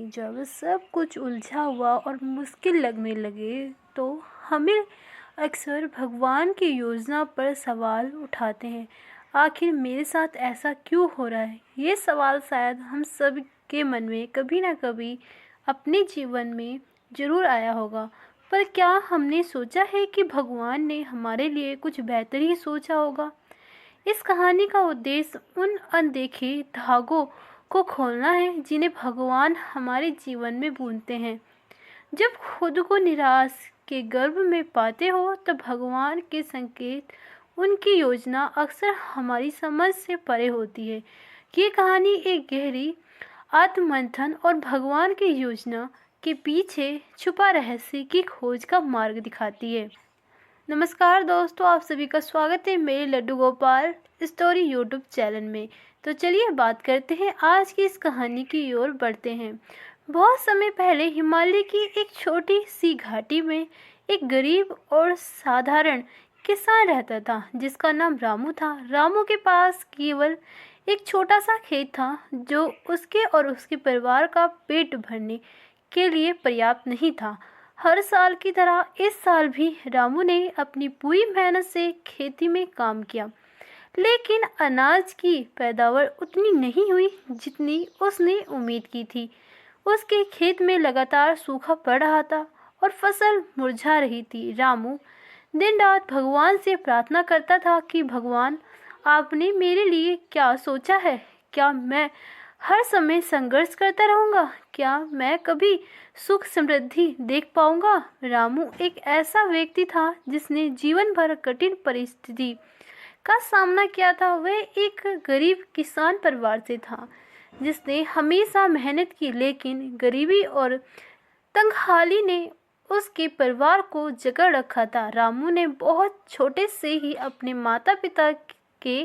में जब सब कुछ उलझा हुआ और मुश्किल लगने लगे तो हमें अक्सर भगवान की योजना पर सवाल उठाते हैं। आखिर मेरे साथ ऐसा क्यों हो रहा है? ये सवाल शायद हम सब के मन में कभी ना कभी अपने जीवन में ज़रूर आया होगा। पर क्या हमने सोचा है कि भगवान ने हमारे लिए कुछ बेहतर ही सोचा होगा? इस कहानी का उद्देश्य उन अनदेखे धागों को खोलना है जिन्हें भगवान हमारे जीवन में बुनते हैं। जब खुद को निराश के गर्भ में पाते हो तब भगवान के संकेत, उनकी योजना अक्सर हमारी समझ से परे होती है। ये कहानी एक गहरी आत्ममंथन और भगवान की योजना के पीछे छुपा रहस्य की खोज का मार्ग दिखाती है। नमस्कार दोस्तों, आप सभी का स्वागत है मेरे Laddu Gopal story YouTube channel में। तो चलिए बात करते हैं आज की इस कहानी की ओर बढ़ते हैं। बहुत समय पहले हिमालय की एक छोटी सी घाटी में एक गरीब और साधारण किसान रहता था जिसका नाम रामू था। रामू के पास केवल एक छोटा सा खेत था जो उसके और उसके परिवार का पेट भरने के लिए पर्याप्त नहीं था। हर साल की तरह इस साल भी रामू ने अपनी पूरी मेहनत से खेती में काम किया, लेकिन अनाज की पैदावार उतनी नहीं हुई जितनी उसने उम्मीद की थी। उसके खेत में लगातार सूखा पड़ रहा था और फसल मुरझा रही थी। रामू दिन रात भगवान से प्रार्थना करता था कि भगवान, आपने मेरे लिए क्या सोचा है? क्या मैं हर समय संघर्ष करता रहूँगा? क्या मैं कभी सुख समृद्धि देख पाऊँगा? रामू एक ऐसा व्यक्ति था जिसने जीवन भर कठिन परिस्थिति का सामना किया था। वह एक गरीब किसान परिवार से था जिसने हमेशा मेहनत की, लेकिन गरीबी और तंगहाली ने उसके परिवार को जकड़ रखा था। रामू ने बहुत छोटे से ही अपने माता पिता के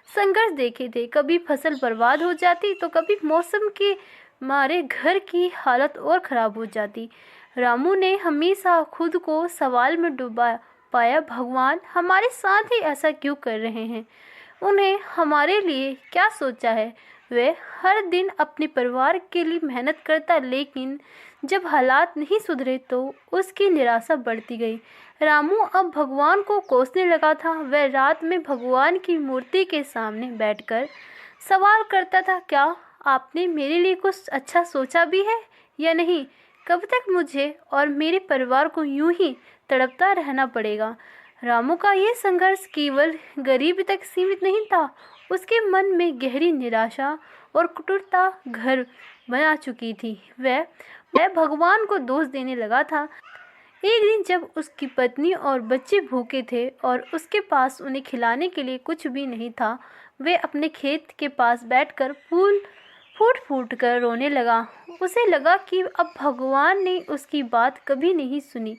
संघर्ष देखे थे। कभी फसल बर्बाद हो जाती तो कभी मौसम के मारे घर की हालत और ख़राब हो जाती। रामू ने हमेशा खुद को सवाल में डुबा पाया, भगवान हमारे साथ ही ऐसा क्यों कर रहे हैं? उन्हें हमारे लिए क्या सोचा है? वह हर दिन अपने परिवार के लिए मेहनत करता, लेकिन जब हालात नहीं सुधरे तो उसकी निराशा बढ़ती गई। रामू अब भगवान को कोसने लगा था। वह रात में भगवान की मूर्ति के सामने बैठकर सवाल करता था, क्या आपने मेरे लिए कुछ अच्छा सोचा भी है या नहीं? कब तक मुझे और मेरे परिवार को यूं ही तड़पता रहना पड़ेगा? रामू का यह संघर्ष केवल गरीबी तक सीमित नहीं था। उसके मन में गहरी निराशा और कठोरता घर बना चुकी थी। वह भगवान को दोष देने लगा था। एक दिन जब उसकी पत्नी और बच्चे भूखे थे और उसके पास उन्हें खिलाने के लिए कुछ भी नहीं था, वे अपने खेत के पास बैठकर फूट फूट कर रोने लगा। उसे लगा कि अब भगवान ने उसकी बात कभी नहीं सुनी।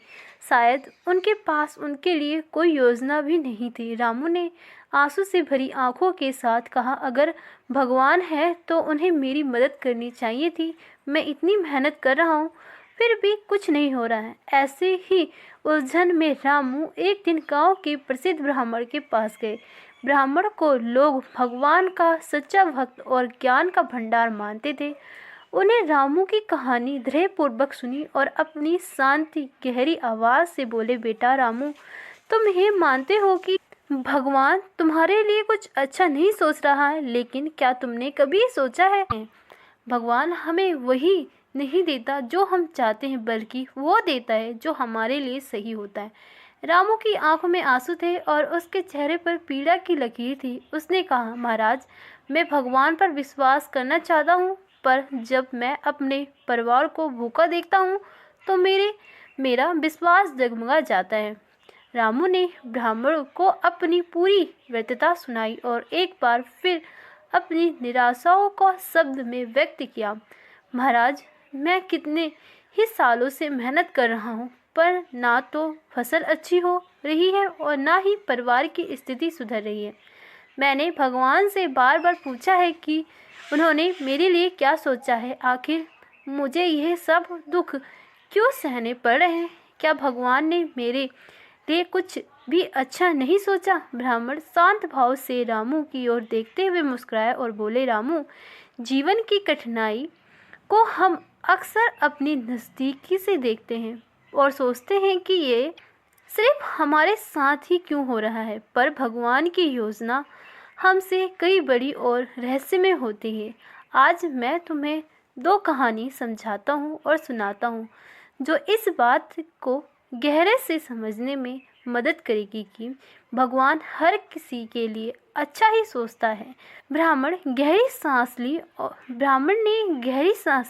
शायद उनके पास उनके लिए कोई योजना भी नहीं थी। रामू ने आंसू से भरी आंखों के साथ कहा, अगर भगवान है तो उन्हें मेरी मदद करनी चाहिए थी। मैं इतनी मेहनत कर रहा हूँ फिर भी कुछ नहीं हो रहा है। ऐसे ही उलझन में रामू एक दिन गांव के प्रसिद्ध ब्राह्मण के पास गए। ब्राह्मण को लोग भगवान का सच्चा भक्त और ज्ञान का भंडार मानते थे। उन्हें रामू की कहानी धैर्यपूर्वक सुनी और अपनी शांति गहरी आवाज़ से बोले, बेटा रामू, तुम ये मानते हो कि भगवान तुम्हारे लिए कुछ अच्छा नहीं सोच रहा है, लेकिन क्या तुमने कभी सोचा है भगवान हमें वही नहीं देता जो हम चाहते हैं, बल्कि वो देता है जो हमारे लिए सही होता है। रामू की आंखों में आंसू थे और उसके चेहरे पर पीड़ा की लकीर थी। उसने कहा, महाराज, मैं भगवान पर विश्वास करना चाहता हूँ, पर जब मैं अपने परिवार को भूखा देखता हूँ तो मेरा विश्वास डगमगा जाता है। रामू ने ब्राह्मण को अपनी पूरी व्यर्थता सुनाई और एक बार फिर अपनी निराशाओं को शब्द में व्यक्त किया। महाराज, मैं कितने ही सालों से मेहनत कर रहा हूँ, पर ना तो फसल अच्छी हो रही है और ना ही परिवार की स्थिति सुधर रही है। मैंने भगवान से बार बार पूछा है कि उन्होंने मेरे लिए क्या सोचा है। आखिर मुझे यह सब दुख क्यों सहने पड़ रहे हैं? क्या भगवान ने मेरे लिए कुछ भी अच्छा नहीं सोचा? ब्राह्मण शांत भाव से रामू की ओर देखते हुए मुस्कुराए और बोले, रामू, जीवन की कठिनाई को हम अक्सर अपनी नज़दीकी से देखते हैं और सोचते हैं कि ये सिर्फ हमारे साथ ही क्यों हो रहा है, पर भगवान की योजना हमसे कई बड़ी और रहस्यमय होती है। आज मैं तुम्हें दो कहानी समझाता हूँ और सुनाता हूँ जो इस बात को गहरे से समझने में मदद करेगी कि भगवान हर किसी के लिए अच्छा ही सोचता है। ब्राह्मण ने गहरी सांस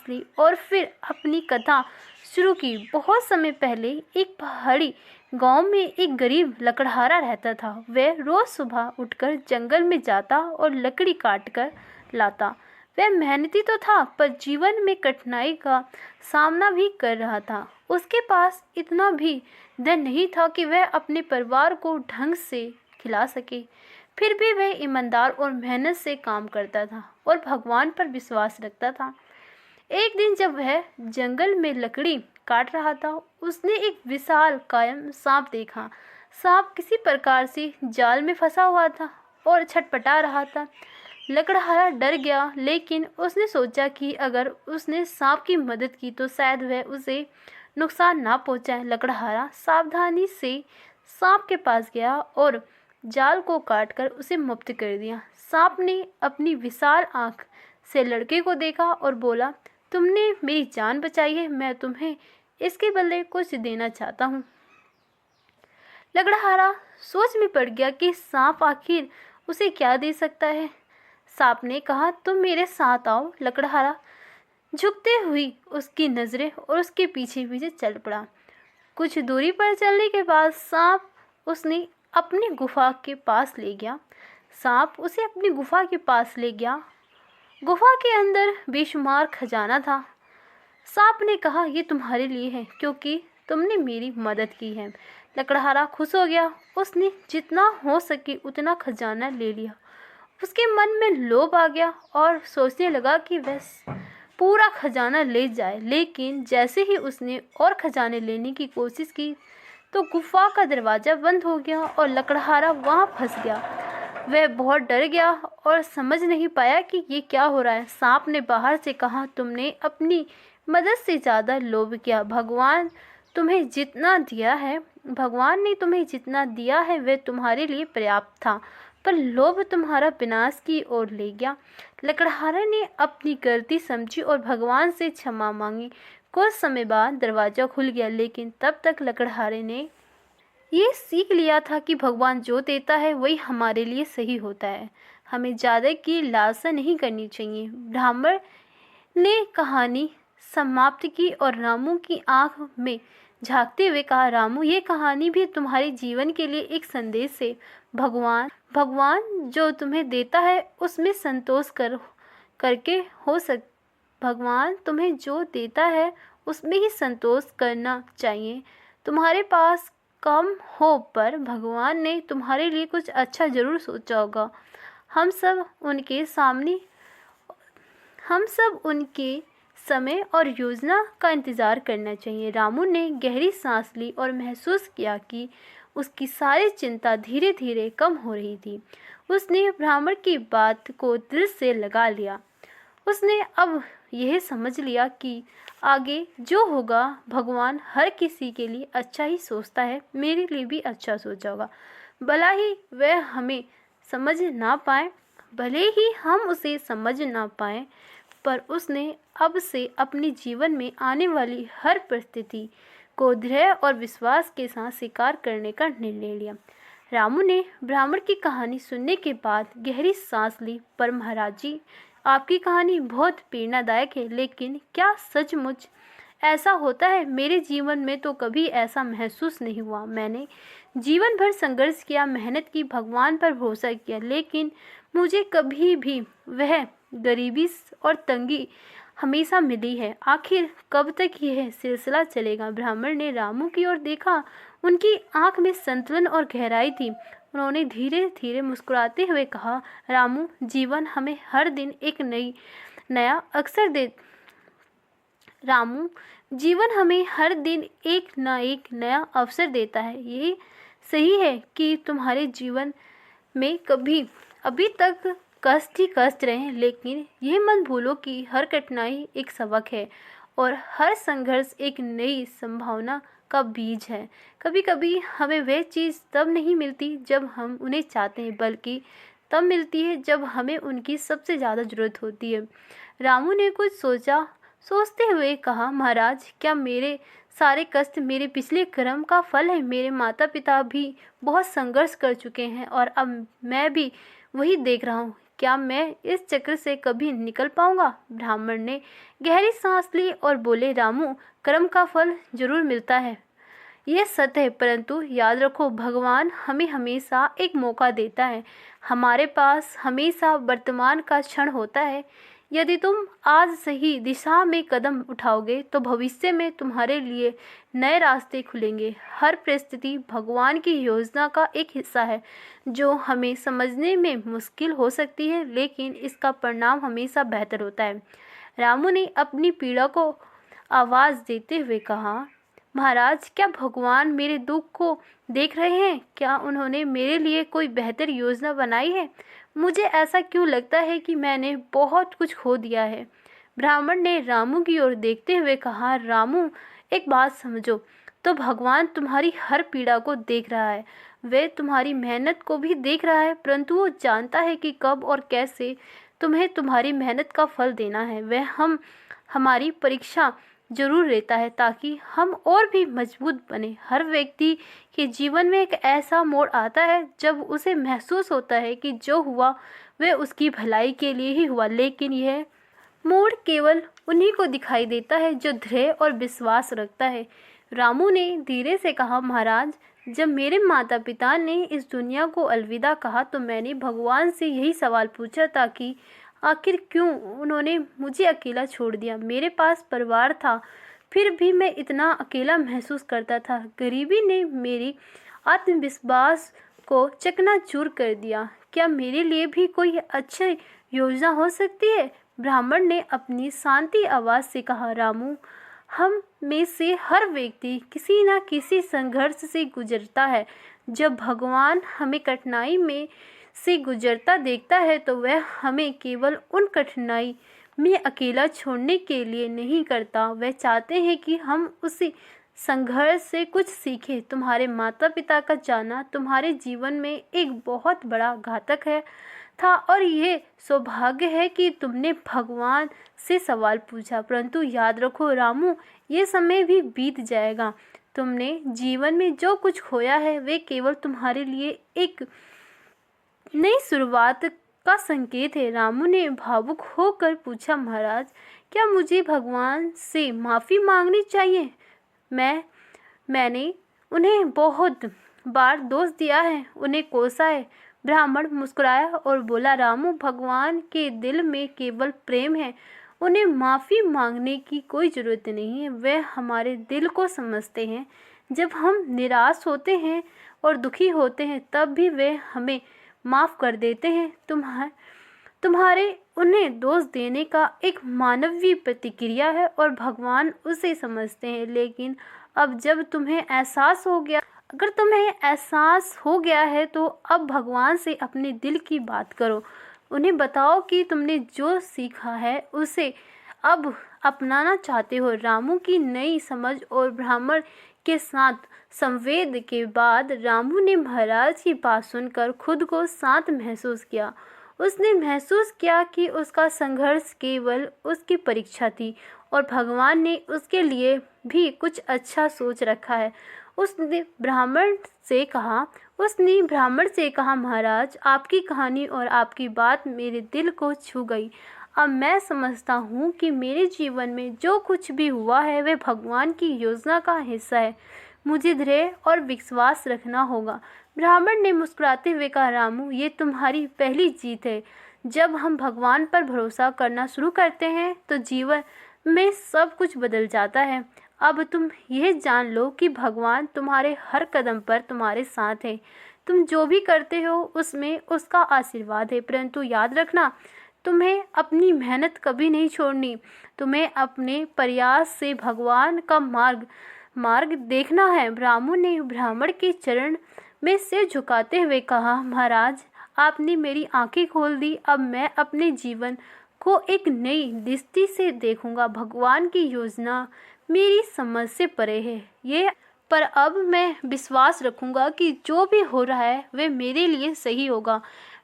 ली और फिर अपनी कथा शुरू की। बहुत समय पहले एक पहाड़ी गांव में एक गरीब लकड़हारा रहता था। वह रोज सुबह उठकर जंगल में जाता और लकड़ी काट कर लाता। वह मेहनती तो था, पर जीवन में कठिनाई का सामना भी कर रहा था। उसके पास इतना भी धन नहीं था कि वह अपने परिवार को ढंग से खिला सके। फिर भी वह ईमानदार और मेहनत से काम करता था और भगवान पर विश्वास रखता था। एक दिन जब वह जंगल में लकड़ी काट रहा था, उसने एक विशाल कायम सांप देखा। सांप किसी प्रकार से जाल में फंसा हुआ था और छटपटा रहा था। लकड़हारा डर गया, लेकिन उसने सोचा कि अगर उसने सांप की मदद की तो शायद वह उसे नुकसान ना पहुंचाए। लकड़हारा सावधानी से सांप के पास गया और जाल को काटकर उसे मुक्त कर दिया। सांप ने अपनी विशाल आंख से लड़के को देखा और बोला, तुमने मेरी जान बचाई है, मैं तुम्हें इसके बदले कुछ देना चाहता हूँ। लकड़हारा सोच में पड़ गया कि सांप आखिर उसे क्या दे सकता है। सांप ने कहा, तुम मेरे साथ आओ। लकड़हारा झुकते हुई उसकी नज़रें और उसके पीछे पीछे चल पड़ा। कुछ दूरी पर चलने के बाद सांप उसने अपनी गुफा के पास ले गया। सांप उसे अपनी गुफा के पास ले गया। गुफा के अंदर बेशुमार खजाना था। सांप ने कहा, ये तुम्हारे लिए है क्योंकि तुमने मेरी मदद की है। लकड़हारा खुश हो गया। उसने जितना हो सके उतना खजाना ले लिया। उसके मन में लोभ आ गया और सोचने लगा कि वह पूरा खजाना ले जाए। लेकिन जैसे ही उसने और खजाने लेने की कोशिश की तो गुफा का दरवाज़ा बंद हो गया और लकड़हारा वहाँ फंस गया। वह बहुत डर गया और समझ नहीं पाया कि ये क्या हो रहा है। सांप ने बाहर से कहा, तुमने अपनी मदद से ज़्यादा लोभ किया। भगवान ने तुम्हें जितना दिया है वह तुम्हारे लिए पर्याप्त था, पर लोभ तुम्हारा विनाश की ओर ले गया। लकड़हारे ने अपनी गलती समझी और भगवान से क्षमा मांगी। कुछ समय बाद दरवाज़ा खुल गया, लेकिन तब तक लकड़हारे ने ये सीख लिया था कि भगवान जो देता है वही हमारे लिए सही होता है। हमें ज़्यादा की लालसा नहीं करनी चाहिए। ब्राह्मण ने कहानी समाप्त की और रामू की आंख में झांकते हुए कहा, रामू, ये कहानी भी तुम्हारे जीवन के लिए एक संदेश है। भगवान जो तुम्हें देता है उसमें संतोष भगवान तुम्हें जो देता है उसमें ही संतोष करना चाहिए। तुम्हारे पास कम हो, पर भगवान ने तुम्हारे लिए कुछ अच्छा ज़रूर सोचा होगा। हम सब उनके समय और योजना का इंतज़ार करना चाहिए। रामू ने गहरी सांस ली और महसूस किया कि उसकी सारी चिंता धीरे धीरे कम हो रही थी। उसने ब्राह्मण की बात को दिल से लगा लिया। उसने अब यह समझ लिया कि आगे जो होगा भगवान हर किसी के लिए अच्छा ही सोचता है। मेरे लिए भी अच्छा सोचा होगा। भले ही हम उसे समझ ना पाए, पर उसने अब से अपने जीवन में आने वाली हर परिस्थिति को धैर्य और विश्वास के साथ स्वीकार करने का निर्णय लिया। रामू ने ब्राह्मण की कहानी सुनने के बाद गहरी सांस ली। पर महाराज जी, आपकी कहानी बहुत प्रेरणादायक है, लेकिन क्या सचमुच ऐसा होता है? मेरे जीवन में तो कभी ऐसा महसूस नहीं हुआ। मैंने जीवन भर संघर्ष किया, मेहनत की, भगवान पर भरोसा किया, लेकिन मुझे कभी भी वह गरीबी और तंगी हमेशा मिली है। आखिर कब तक यह सिलसिला चलेगा? ब्राह्मण ने रामू की ओर देखा। उनकी आंख में संतुलन और गहराई थी। उन्होंने धीरे धीरे मुस्कुराते हुए कहा, रामू, जीवन हमें हर दिन एक नया अवसर देता है। ये सही है कि तुम्हारे जीवन में अभी तक कष्ट ही कष्ट रहे, लेकिन यह मत भूलो कि हर कठिनाई एक सबक है और हर संघर्ष एक नई संभावना का बीज है। कभी कभी हमें वह चीज़ तब नहीं मिलती जब हम उन्हें चाहते हैं, बल्कि तब मिलती है जब हमें उनकी सबसे ज़्यादा ज़रूरत होती है। रामू ने कुछ सोचते हुए कहा, महाराज, क्या मेरे सारे कष्ट मेरे पिछले कर्म का फल है? मेरे माता पिता भी बहुत संघर्ष कर चुके हैं और अब मैं भी वही देख रहा हूँ। क्या मैं इस चक्र से कभी निकल पाऊंगा? ब्राह्मण ने गहरी सांस ली और बोले, रामू, कर्म का फल जरूर मिलता है, यह सत्य है, परंतु याद रखो, भगवान हमें हमेशा एक मौका देता है। हमारे पास हमेशा वर्तमान का क्षण होता है। यदि तुम आज सही दिशा में कदम उठाओगे तो भविष्य में तुम्हारे लिए नए रास्ते खुलेंगे। हर परिस्थिति भगवान की योजना का एक हिस्सा है, जो हमें समझने में मुश्किल हो सकती है, लेकिन इसका परिणाम हमेशा बेहतर होता है। रामू ने अपनी पीड़ा को आवाज़ देते हुए कहा, महाराज, क्या भगवान मेरे दुख को देख रहे हैं? क्या उन्होंने मेरे लिए कोई बेहतर योजना बनाई है? मुझे ऐसा क्यों लगता है कि मैंने बहुत कुछ खो दिया है? ब्राह्मण ने रामू की ओर देखते हुए कहा, रामू, एक बात समझो, तो भगवान तुम्हारी हर पीड़ा को देख रहा है। वह तुम्हारी मेहनत को भी देख रहा है, परंतु वो जानता है कि कब और कैसे तुम्हें तुम्हारी मेहनत का फल देना है। वह हमारी परीक्षा जरूर लेता है ताकि हम और भी मजबूत बने। हर व्यक्ति के जीवन में एक ऐसा मोड़ आता है जब उसे महसूस होता है कि जो हुआ वह उसकी भलाई के लिए ही हुआ, लेकिन यह मोड़ केवल उन्हीं को दिखाई देता है जो धैर्य और विश्वास रखता है। रामू ने धीरे से कहा, महाराज, जब मेरे माता पिता ने इस दुनिया को अलविदा कहा तो मैंने भगवान से यही सवाल पूछा था कि आखिर क्यों उन्होंने मुझे अकेला छोड़ दिया। मेरे पास परिवार था, फिर भी मैं इतना अकेला महसूस करता था। गरीबी ने मेरी आत्मविश्वास को चकनाचूर कर दिया। क्या मेरे लिए भी कोई अच्छी योजना हो सकती है? ब्राह्मण ने अपनी शांति आवाज़ से कहा, रामू, हम में से हर व्यक्ति किसी न किसी संघर्ष से गुजरता है। जब भगवान हमें कठिनाई में से गुजरता देखता है तो वह हमें केवल उन कठिनाई में अकेला छोड़ने के लिए नहीं करता, वह चाहते हैं कि हम उसी संघर्ष से कुछ सीखें। तुम्हारे माता पिता का जाना तुम्हारे जीवन में एक बहुत बड़ा घातक था और यह सौभाग्य है कि तुमने भगवान से सवाल पूछा, परंतु याद रखो रामू, ये समय भी बीत जाएगा। तुमने जीवन में जो कुछ खोया है वे केवल तुम्हारे लिए एक नई शुरुआत का संकेत है। रामू ने भावुक होकर पूछा, महाराज, क्या मुझे भगवान से माफ़ी मांगनी चाहिए? मैंने उन्हें बहुत बार दोष दिया है, उन्हें कोसा है। ब्राह्मण मुस्कुराया और बोला, रामू, भगवान के दिल में केवल प्रेम है, उन्हें माफ़ी मांगने की कोई ज़रूरत नहीं है। वे हमारे दिल को समझते हैं। जब हम निराश होते हैं और दुखी होते हैं तब भी वे हमें माफ़ कर देते हैं। तुम्हारे उन्हें दोष देने का एक मानवीय प्रतिक्रिया है और भगवान उसे समझते हैं। लेकिन अब जब तुम्हें एहसास हो गया अगर तुम्हें एहसास हो गया है तो अब भगवान से अपने दिल की बात करो। उन्हें बताओ कि तुमने जो सीखा है उसे अब अपनाना चाहते हो। रामू की नई समझ और ब्राह्मण के साथ संवेद के बाद रामू ने महाराज की बात सुनकर खुद को शांत महसूस किया। उसने महसूस किया कि उसका संघर्ष केवल उसकी परीक्षा थी और भगवान ने उसके लिए भी कुछ अच्छा सोच रखा है। उसने ब्राह्मण से कहा, महाराज, आपकी कहानी और आपकी बात मेरे दिल को छू गई। अब मैं समझता हूँ कि मेरे जीवन में जो कुछ भी हुआ है वह भगवान की योजना का हिस्सा है। मुझे धैर्य और विश्वास रखना होगा। ब्राह्मण ने मुस्कुराते हुए कहा, रामू, ये तुम्हारी पहली जीत है। जब हम भगवान पर भरोसा करना शुरू करते हैं तो जीवन में सब कुछ बदल जाता है। अब तुम यह जान लो कि भगवान तुम्हारे हर कदम पर तुम्हारे साथ है। तुम जो भी करते हो उसमें उसका आशीर्वाद है, परंतु याद रखना, तुम्हें अपनी मेहनत कभी नहीं छोड़नी। तुम्हें अपने प्रयास से भगवान का मार्ग देखना है। रामू ने ब्राह्मण के चरण में सिर झुकाते हुए कहा, महाराज, आपने मेरी आंखें खोल दी। अब मैं अपने जीवन को एक नई दृष्टि से देखूंगा। भगवान की योजना मेरी समझ से परे है ये, पर अब मैं विश्वास रखूंगा कि जो भी हो रहा है वह मेरे लिए सही होगा।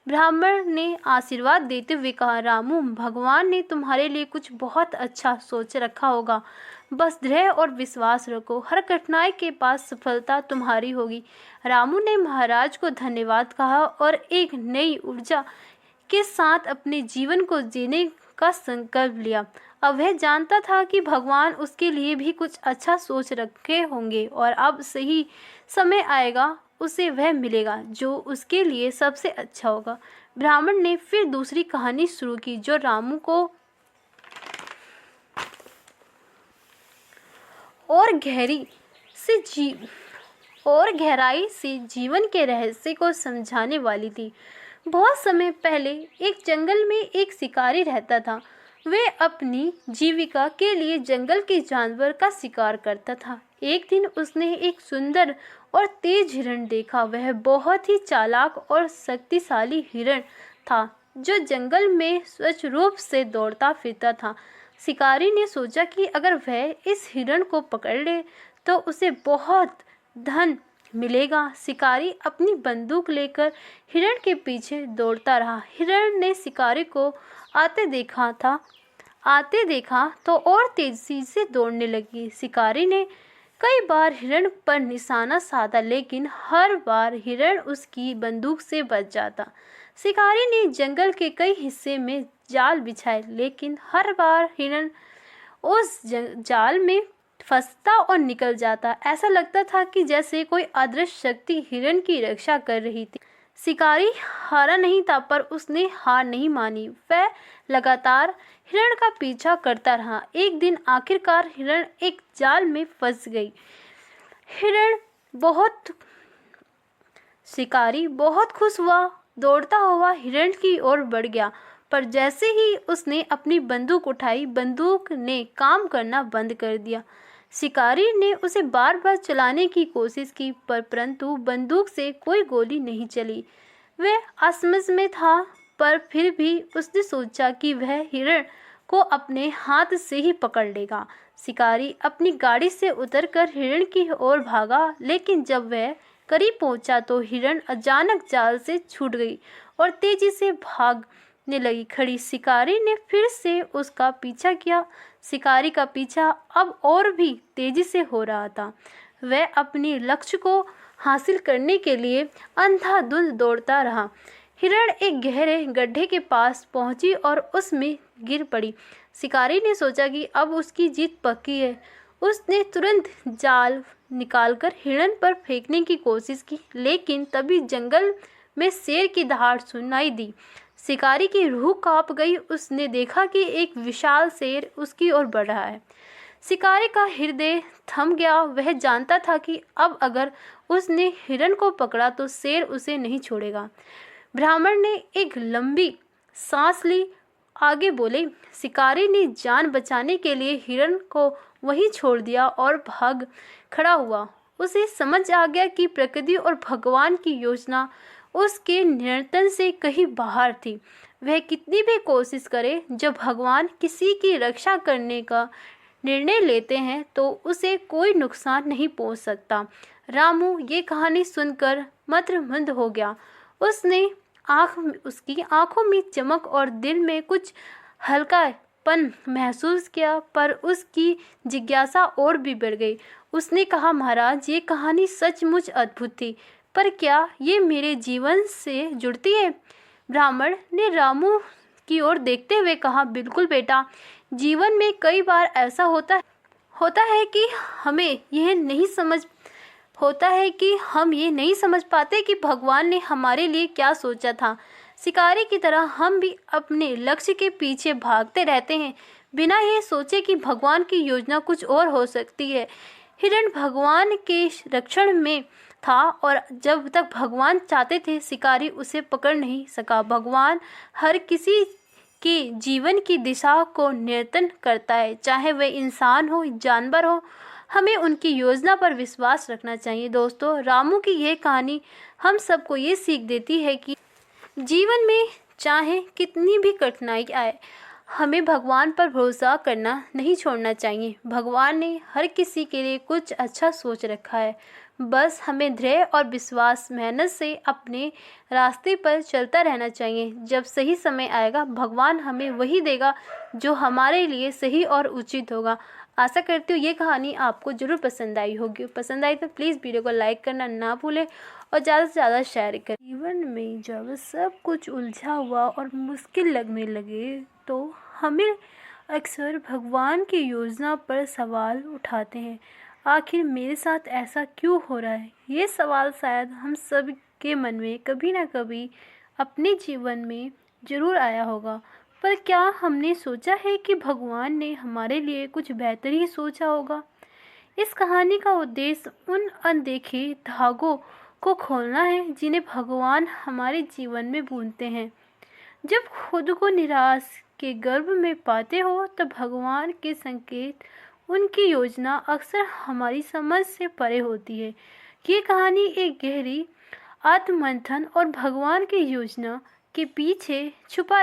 ब्राह्मण ने आशीर्वाद देते हुए कहा, रामू, भगवान ने तुम्हारे लिए कुछ बहुत अच्छा सोच रखा होगा। बस धैर्य और विश्वास रखो, हर कठिनाई के पास सफलता तुम्हारी होगी। रामू ने महाराज को धन्यवाद कहा और एक नई ऊर्जा के साथ अपने जीवन को जीने का संकल्प लिया। अब वह जानता था कि भगवान उसके लिए भी कुछ अच्छा सोच रखे होंगे और अब सही समय आएगा, उसे वह मिलेगा जो उसके लिए सबसे अच्छा होगा। ब्राह्मण ने फिर दूसरी कहानी शुरू की जो रामू को और गहराई से जीवन के रहस्य को समझाने वाली थी। बहुत समय पहले एक जंगल में एक शिकारी रहता था। वह अपनी जीविका के लिए जंगल के जानवर का शिकार करता था। एक दिन उसने एक सुंदर और तेज हिरण देखा। वह बहुत ही चालाक और शक्तिशाली हिरण था जो जंगल में स्वच्छ रूप से दौड़ता फिरता था। शिकारी ने सोचा कि अगर वह इस हिरण को पकड़ ले तो उसे बहुत धन मिलेगा। शिकारी अपनी बंदूक लेकर हिरण के पीछे दौड़ता रहा। हिरण ने शिकारी को आते देखा तो और तेजी से दौड़ने लगी। शिकारी ने कई बार हिरण पर निशाना साधा, लेकिन हर बार हिरण उसकी बंदूक से बच जाता। शिकारी ने जंगल के कई हिस्से में जाल बिछाए, लेकिन हर बार हिरण उस जाल में फंसता और निकल जाता। ऐसा लगता था कि जैसे कोई अदृश्य शक्ति हिरण की रक्षा कर रही थी। शिकारी हारा नहीं था, पर उसने हार नहीं मानी। वह लगातार हिरण का पीछा करता रहा। एक दिन आखिरकार हिरण एक जाल में फंस गई। शिकारी बहुत खुश हुआ, दौड़ता हुआ हिरण की ओर बढ़ गया, पर जैसे ही उसने अपनी बंदूक उठाई, बंदूक ने काम करना बंद कर दिया। शिकारी ने उसे बार बार चलाने की कोशिश की, परंतु बंदूक से कोई गोली नहीं चली। वह असमंजस में था, पर फिर भी उसने सोचा कि वह हिरण को अपने हाथ से ही पकड़ लेगा। शिकारी अपनी गाड़ी से उतरकर हिरण की ओर भागा, लेकिन जब वह करीब पहुंचा तो हिरण अचानक जाल से छूट गई और तेजी से भागने लगी। खड़ी शिकारी ने फिर से उसका पीछा किया। शिकारी का पीछा अब और भी तेजी से हो रहा था। वह अपने लक्ष्य को हासिल करने के लिए अंधाधुंध दौड़ता रहा। हिरण एक गहरे गड्ढे के पास पहुंची और उसमें गिर पड़ी। शिकारी ने सोचा कि अब उसकी जीत पक्की है। उसने तुरंत जाल निकालकर हिरण पर फेंकने की कोशिश की, लेकिन तभी जंगल में शेर की दहाड़ सुनाई दी। शिकारी की रूह कांप गई। उसने देखा कि एक विशाल शेर उसकी ओर बढ़ रहा है। शिकारी का हृदय थम गया। वह जानता था कि अब अगर उसने हिरण को पकड़ा तो शेर उसे नहीं छोड़ेगा। ब्राह्मण ने एक लंबी सांस ली, आगे बोले। शिकारी ने जान बचाने के लिए हिरण को वहीं छोड़ दिया और भाग खड़ा हुआ। उसे समझ आ गया कि प्रकृति और भगवान की योजना उसके नियंत्रण से कहीं बाहर थी। वह कितनी भी कोशिश करे, जब भगवान किसी की रक्षा करने का निर्णय लेते हैं तो उसे कोई नुकसान नहीं पहुंच सकता। रामू ये कहानी सुनकर मंत्रमुग्ध हो गया। उसकी आंखों में चमक और दिल में कुछ हल्कापन महसूस किया, पर उसकी जिज्ञासा और भी बढ़ गई। उसने कहा, महाराज, ये कहानी सचमुच अद्भुत थी, पर क्या ये मेरे जीवन से जुड़ती है? ब्राह्मण ने रामू की ओर देखते हुए कहा, बिल्कुल बेटा। जीवन में कई बार ऐसा होता है कि हम ये नहीं समझ पाते कि भगवान ने हमारे लिए क्या सोचा था। शिकारी की तरह हम भी अपने लक्ष्य के पीछे भागते रहते हैं, बिना ये सोचे कि भगवान की योजना कुछ और हो सकती है। हिरण भगवान के रक्षण में था और जब तक भगवान चाहते थे, शिकारी उसे पकड़ नहीं सका। भगवान हर किसी के जीवन की दिशा को नियंत्रण करता है, चाहे वह इंसान हो, जानवर हो। हमें उनकी योजना पर विश्वास रखना चाहिए। दोस्तों, रामू की यह कहानी हम सबको ये सीख देती है कि जीवन में चाहे कितनी भी कठिनाई आए, हमें भगवान पर भरोसा करना नहीं छोड़ना चाहिए। भगवान ने हर किसी के लिए कुछ अच्छा सोच रखा है। बस हमें धैर्य और विश्वास मेहनत से अपने रास्ते पर चलता रहना चाहिए। जब सही समय आएगा भगवान हमें वही देगा जो हमारे लिए सही और उचित होगा। आशा करती हूँ ये कहानी आपको ज़रूर पसंद आई होगी। पसंद आई तो प्लीज़ वीडियो को लाइक करना ना भूलें और ज़्यादा से ज़्यादा शेयर करें। जीवन में जब सब कुछ उलझा हुआ और मुश्किल लगने लगे तो हमें अक्सर भगवान की योजना पर सवाल उठाते हैं, आखिर मेरे साथ ऐसा क्यों हो रहा है। ये सवाल शायद हम सब के मन में कभी ना कभी अपने जीवन में ज़रूर आया होगा। पर क्या हमने सोचा है कि भगवान ने हमारे लिए कुछ बेहतर ही सोचा होगा। इस कहानी का उद्देश्य उन अनदेखे धागों को खोलना है जिन्हें भगवान हमारे जीवन में बुनते हैं। जब खुद को निराश के गर्भ में पाते हो तब भगवान के संकेत, उनकी योजना अक्सर हमारी समझ से परे होती है। ये कहानी एक गहरी आत्ममंथन और भगवान की योजना के पीछे छुपा